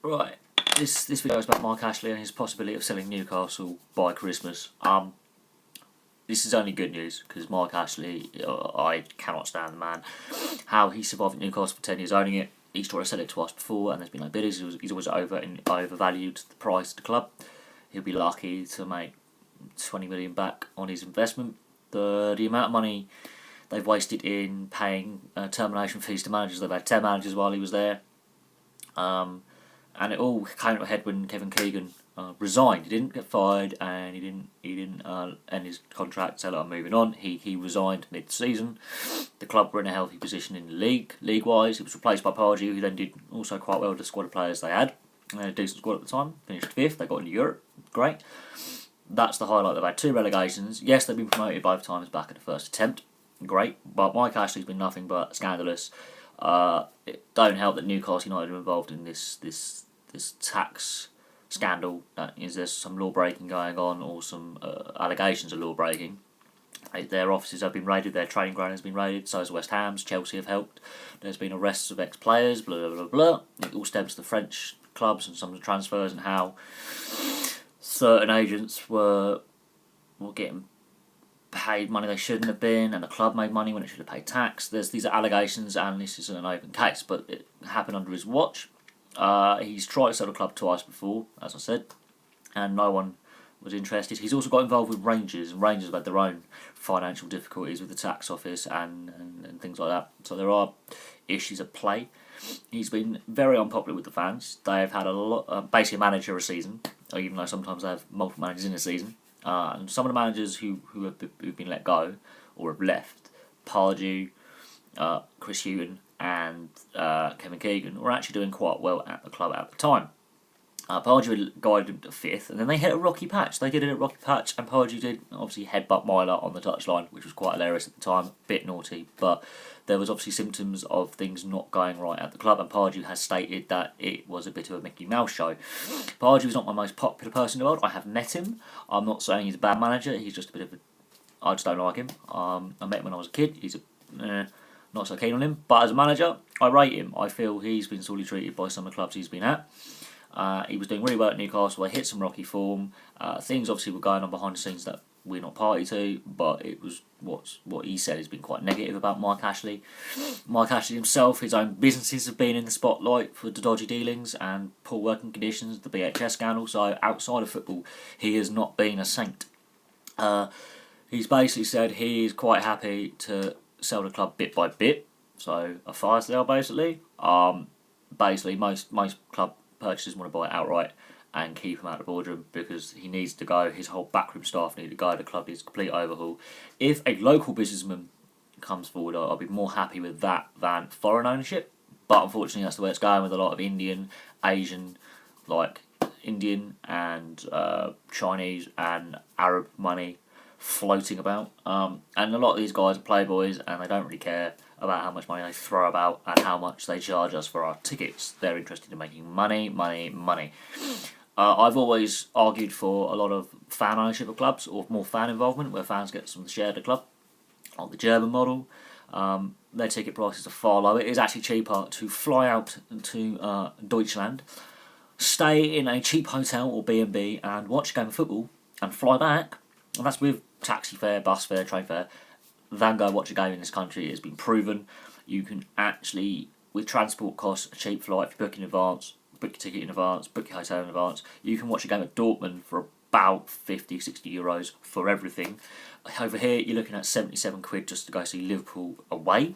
Right, this video is about Mike Ashley and his possibility of selling Newcastle by Christmas. This is only good news because Mike Ashley, I cannot stand the man. How he survived at Newcastle for 10 years owning it. He's tried to sell it twice before and there's been no bidders. He's always overvalued the price of the club. He'll be lucky to make 20 million back on his investment. The amount of money they've wasted in paying termination fees to managers. They've had 10 managers while he was there. And it all came to a head when Kevin Keegan resigned. He didn't get fired, and he didn't end his contract. So I'm moving on. He resigned mid-season. The club were in a healthy position in the league wise. He was replaced by Pardew, who then did also quite well with the squad of players they had. They had a decent squad at the time. Finished fifth. They got into Europe. Great. That's the highlight. They've had 2 relegations. Yes, they've been promoted both times back at the first attempt. Great, but Mike Ashley's been nothing but scandalous. It don't help that Newcastle United are involved in this tax scandal. There's some law breaking going on, or some allegations of law breaking. Their offices have been raided, their training ground has been raided, so has West Ham's. Chelsea have helped. There's been arrests of ex-players, blah blah blah. It all stems to the French clubs and some of the transfers and how certain agents were getting paid money they shouldn't have been, and the club made money when it should have paid tax. These are allegations, and this isn't an open case, but it happened under his watch. He's tried to sell the club twice before, as I said, and no one was interested. He's also got involved with Rangers, and Rangers have had their own financial difficulties with the tax office and things like that. So there are issues at play. He's been very unpopular with the fans. They've had a lot, basically a manager a season, even though sometimes they have multiple managers in a season. And some of the managers who've been let go or have left, Pardew, Chris Hughton and Kevin Keegan, were actually doing quite well at the club at the time. Pardew had guided them to 5th, and then they hit a rocky patch. They did it at a rocky patch, and Pardew did obviously headbutt Myler on the touchline, which was quite hilarious at the time, bit naughty, but there was obviously symptoms of things not going right at the club, and Pardew has stated that it was a bit of a Mickey Mouse show. Pardew is not my most popular person in the world. I have met him. I'm not saying he's a bad manager. He's just a bit of a... I just don't like him. I met him when I was a kid. He's not so keen on him. But as a manager, I rate him. I feel he's been sorely treated by some of the clubs he's been at. He was doing really well at Newcastle. He hit some rocky form. Things obviously were going on behind the scenes that we're not party to, but it was what he said has been quite negative about Mike Ashley. Mike Ashley himself, his own businesses have been in the spotlight for the dodgy dealings and poor working conditions, the BHS scandal. So outside of football, he has not been a saint. He's basically said he is quite happy to sell the club bit by bit, so a fire sale basically. Basically, most club purchasers want to buy it outright and keep him out of the boardroom because he needs to go. His whole backroom staff need to go. The club needs a complete overhaul. If a local businessman comes forward, I'll be more happy with that than foreign ownership. But unfortunately, that's the way it's going with a lot of Indian, Asian, like Indian and Chinese and Arab money floating about. And a lot of these guys are playboys and they don't really care about how much money they throw about and how much they charge us for our tickets. They're interested in making money. I've always argued for a lot of fan ownership of clubs, or more fan involvement, where fans get some share of the club, like the German model. Their ticket prices are far lower. It is actually cheaper to fly out to Deutschland, stay in a cheap hotel or B&B and watch a game of football and fly back, and that's with taxi fare, bus fare, train fare, than go watch a game in this country. It has been proven. You can actually, with transport costs, a cheap flight, if you book in advance, book your ticket in advance, book your hotel in advance, you can watch a game at Dortmund for about €50-60 for everything. Over here, you're looking at £77 just to go see Liverpool away.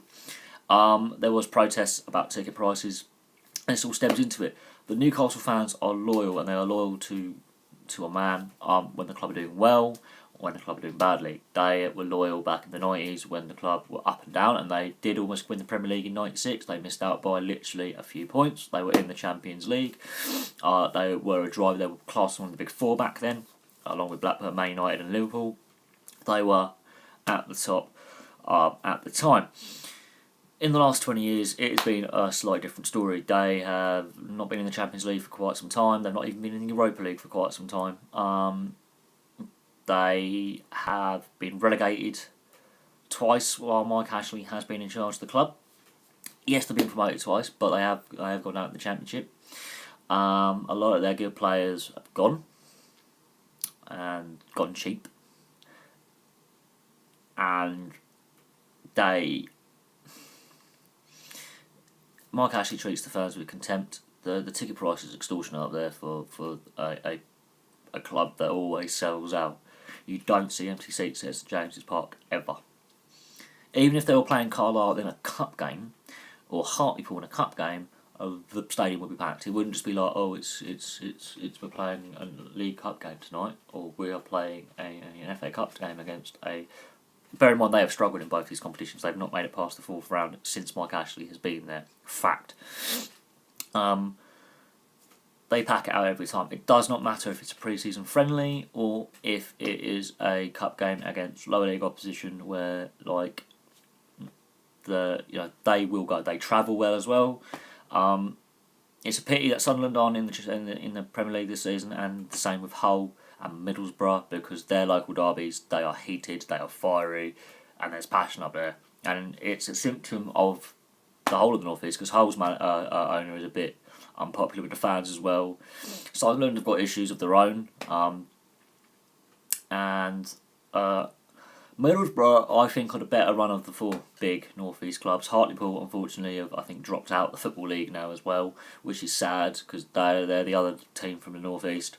There was protests about ticket prices, and this all stems into it. The Newcastle fans are loyal, and they are loyal to a man when the club are doing well, when the club are doing badly. They were loyal back in the 90s when the club were up and down, and they did almost win the Premier League in 96. They missed out by literally a few points. They were in the Champions League. They were a driver. They were classed one of the big four back then, along with Blackburn, Man United and Liverpool. They were at the top at the time. In the last 20 years, it has been a slightly different story. They have not been in the Champions League for quite some time. They've not even been in the Europa League for quite some time. They have been relegated twice while Mike Ashley has been in charge of the club. Yes, they've been promoted twice, but they have gone out in the Championship. A lot of their good players have gone and gone cheap, and Mark Ashley treats the fans with contempt. The ticket price is extortionate up there for a club that always sells out. You don't see empty seats at St James's Park ever. Even if they were playing Carlisle in a cup game or Hartlepool in a cup game, the stadium would be packed. It wouldn't just be like, oh, it's we're playing a League Cup game tonight, or we are playing an FA Cup game against a. Bear in mind they have struggled in both these competitions. They've not made it past the fourth round since Mike Ashley has been there. Fact. They pack it out every time. It does not matter if it's a pre-season friendly or if it is a cup game against lower league opposition, where like they will go. They travel well as well. It's a pity that Sunderland aren't in the Premier League this season, and the same with Hull and Middlesbrough, because their local derbies, they are heated, they are fiery, and there's passion up there. And it's a symptom of the whole of the North East, because Hull's owner is a bit unpopular with the fans as well. Sunderland have got issues of their own, and Middlesbrough, I think, had a better run of the four big North East clubs. Hartlepool, unfortunately, have, I think, dropped out the Football League now as well, which is sad, because they're the other team from the North East.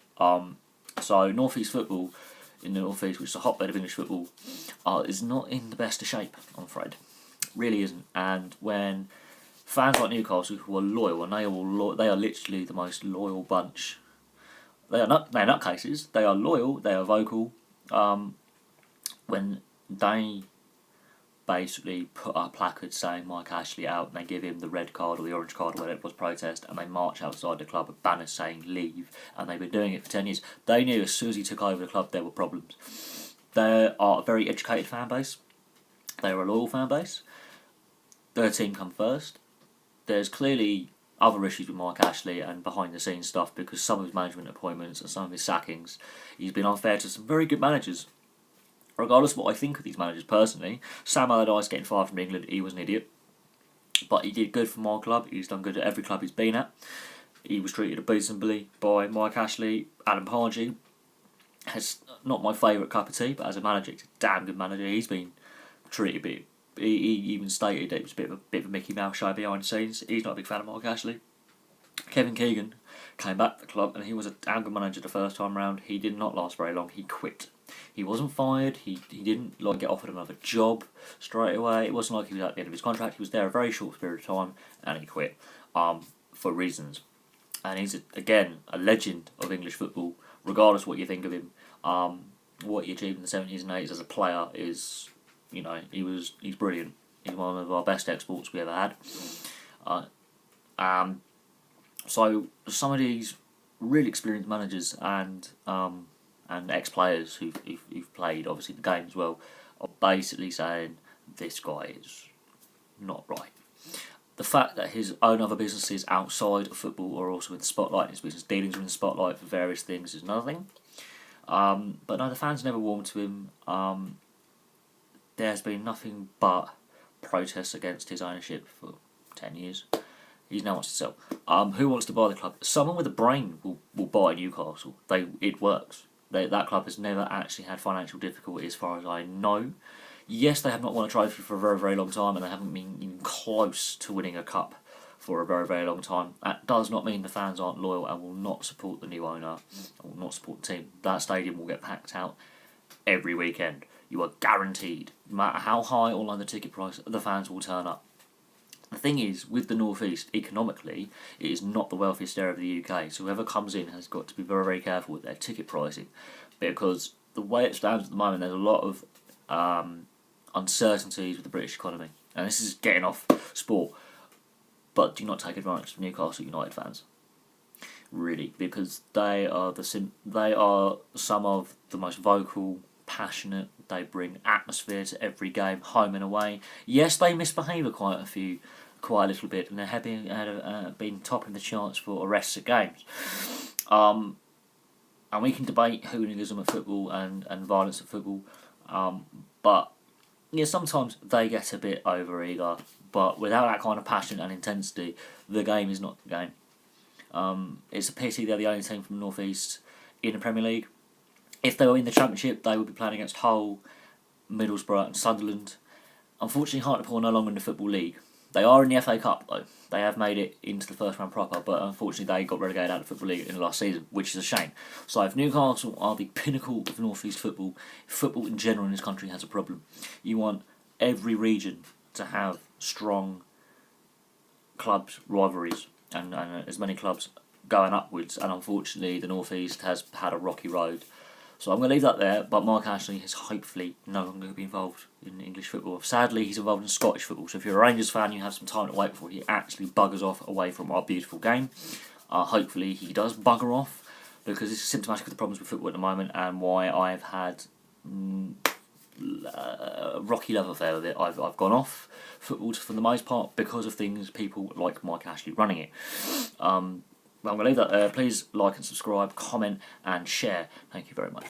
So North East football in the North East, which is a hotbed of English football, is not in the best of shape, I'm afraid. Really isn't. And when fans like Newcastle, who are loyal, and they are literally the most loyal bunch. They're nutcases. They are loyal. They are vocal. When they basically put up placards saying Mike Ashley out, and they give him the red card or the orange card or whatever it was, protest, and they march outside the club with banners saying leave, and they've been doing it for 10 years. They knew as soon as he took over the club there were problems. They are a very educated fan base. They are a loyal fan base. Their team come first. There's clearly other issues with Mike Ashley and behind the scenes stuff, because some of his management appointments and some of his sackings, he's been unfair to some very good managers. Regardless of what I think of these managers personally, Sam Allardyce getting fired from England, he was an idiot. But he did good for my club. He's done good at every club he's been at. He was treated abysmally by Mike Ashley. Adam Pardew has not my favourite cup of tea, but as a manager, he's a damn good manager. He's been treated a bit. He even stated that it was a bit of a Mickey Mouse show behind the scenes. He's not a big fan of Mike Ashley. Kevin Keegan came back to the club, and he was a damn good manager the first time round. He did not last very long. He quit. He wasn't fired. He didn't get offered another job straight away. It wasn't like he was at the end of his contract. He was there a very short period of time, and he quit for reasons. And he's again a legend of English football, regardless of what you think of him. What he achieved in the 70s and 80s as a player is, he's brilliant. He's one of our best exports we ever had. So some of these really experienced managers and ex-players who've played obviously the game as well are basically saying this guy is not right. The fact that his own other businesses outside of football are also in the spotlight, his business dealings are in the spotlight for various things, is another thing. But no, the fans never warmed to him. There's been nothing but protests against his ownership for 10 years. He now wants to sell. Who wants to buy the club? Someone with a brain will buy Newcastle. It works. That club has never actually had financial difficulty as far as I know. Yes, they have not won a trophy for a very, very long time, and they haven't been even close to winning a cup for a very, very long time. That does not mean the fans aren't loyal and will not support the new owner and will not support the team. That stadium will get packed out every weekend. You are guaranteed. No matter how high or low the ticket price, the fans will turn up. The thing is, with the North East, economically, it is not the wealthiest area of the UK, so whoever comes in has got to be very, very careful with their ticket pricing, because the way it stands at the moment, there's a lot of uncertainties with the British economy, and this is getting off sport, but do not take advantage of Newcastle United fans, really, because they are some of the most vocal, passionate. They bring atmosphere to every game, home and away. Yes, they misbehave quite a little bit, and they have been topping the charts for arrests at games. And we can debate hooliganism at football and violence at football, but yeah, sometimes they get a bit over eager. But without that kind of passion and intensity, the game is not the game. It's a pity they're the only team from the North East in the Premier League. If they were in the Championship, they would be playing against Hull, Middlesbrough and Sunderland. Unfortunately, Hartlepool are no longer in the Football League. They are in the FA Cup though. They have made it into the first round proper, but unfortunately they got relegated out of the Football League in the last season, which is a shame. So if Newcastle are the pinnacle of North East football, football in general in this country has a problem. You want every region to have strong clubs rivalries and as many clubs going upwards, and unfortunately the North East has had a rocky road. So I'm going to leave that there, but Mark Ashley is hopefully no longer going to be involved in English football. Sadly, he's involved in Scottish football, so if you're a Rangers fan, you have some time to wait before he actually buggers off away from our beautiful game. Hopefully he does bugger off, because this is symptomatic of the problems with football at the moment and why I've had a rocky love affair with it. I've gone off football for the most part because of things, people like Mike Ashley running it. Well, I'm going to leave that there. Please like and subscribe, comment and share. Thank you very much.